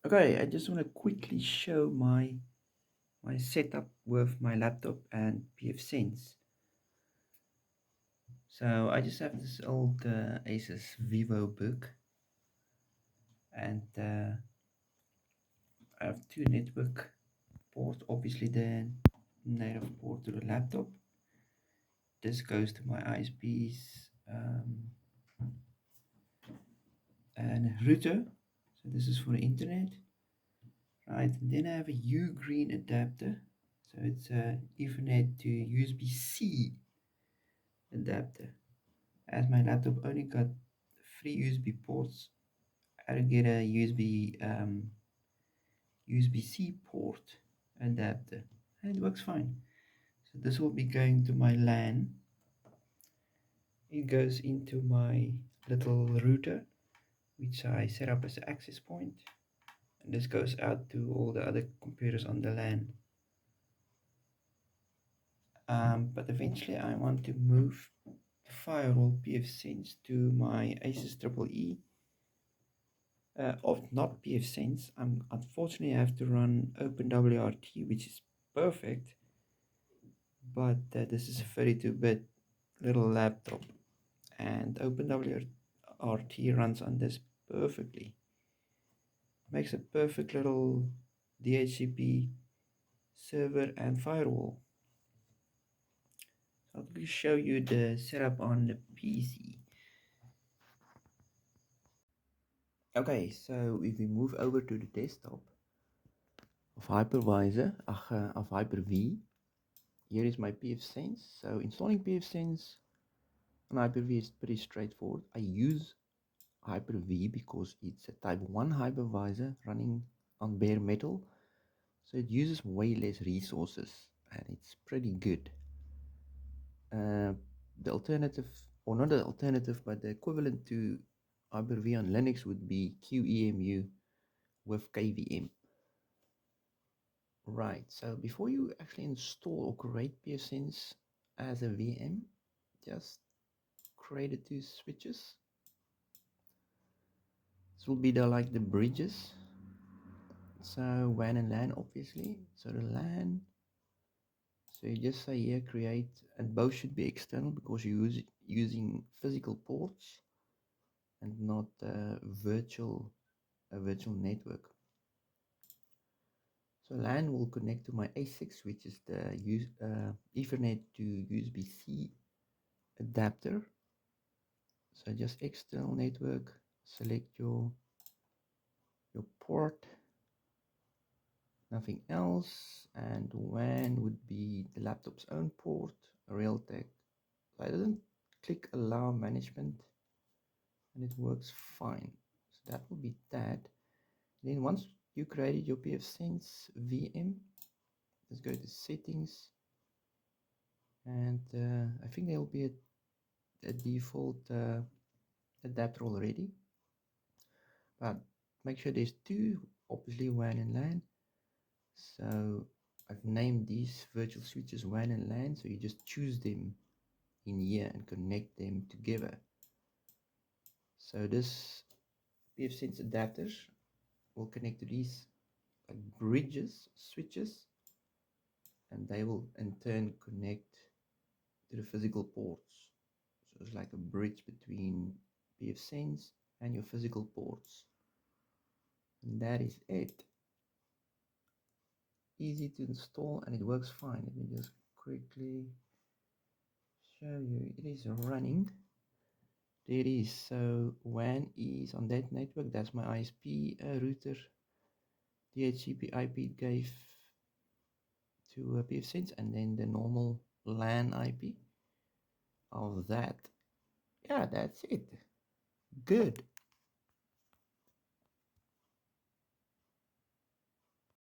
Okay, I just want to quickly show my setup with my laptop and pfSense. So I just have this old Asus Vivo book, and I have two network ports. Obviously, the native port to the laptop. This goes to my ISP's and router. So this is for the internet, right? And then I have a U-green adapter. So it's a Ethernet to USB-C adapter. As my laptop only got three USB ports, I had to get a USB-C port adapter, and it works fine. So this will be going to my LAN. It goes into my little router, which I set up as an access point, and this goes out to all the other computers on the LAN. But eventually I want to move the firewall pfSense to my Asus EE. Of not pfSense, unfortunately I have to run OpenWRT, which is perfect, but this is a 32-bit little laptop, and OpenWRT runs on this perfectly. Makes a perfect little DHCP server and firewall. So I'll quickly show you the setup on the PC. Okay, so if we move over to the desktop of hypervisor, of Hyper-V, here is my pfSense. So installing pfSense on Hyper-V is pretty straightforward. I use Hyper-V because it's a type 1 hypervisor running on bare metal, so it uses way less resources and it's pretty good. The alternative, or not the alternative, but the equivalent to Hyper-V on Linux would be QEMU with KVM. Right, so before you actually install or create pfSense as a VM, just create the two switches. This will be the bridges. So WAN and LAN, obviously. So the LAN, so you just say here create, and both should be external because you're using physical ports and not a virtual network. So LAN will connect to my A6, which is the Ethernet to USB-C adapter. So just external network, select your port, nothing else, and WAN would be the laptop's own port, Realtek. I didn't click allow management and it works fine. So that will be that. Then once you created your pfSense VM, let's go to settings, and I think there will be a default adapter already, but make sure there's two, obviously WAN and LAN. So I've named these virtual switches WAN and LAN, so you just choose them in here and connect them together. So this pfSense adapters will connect to these like bridges, switches, and they will in turn connect to the physical ports. So it's like a bridge between pfSense and your physical ports. And that is it. Easy to install and it works fine. Let me just quickly show you. It is running. There it is. So WAN is on that network. That's my ISP router. DHCP IP gave to pfSense, and then the normal LAN IP of that. Yeah, that's it. Good.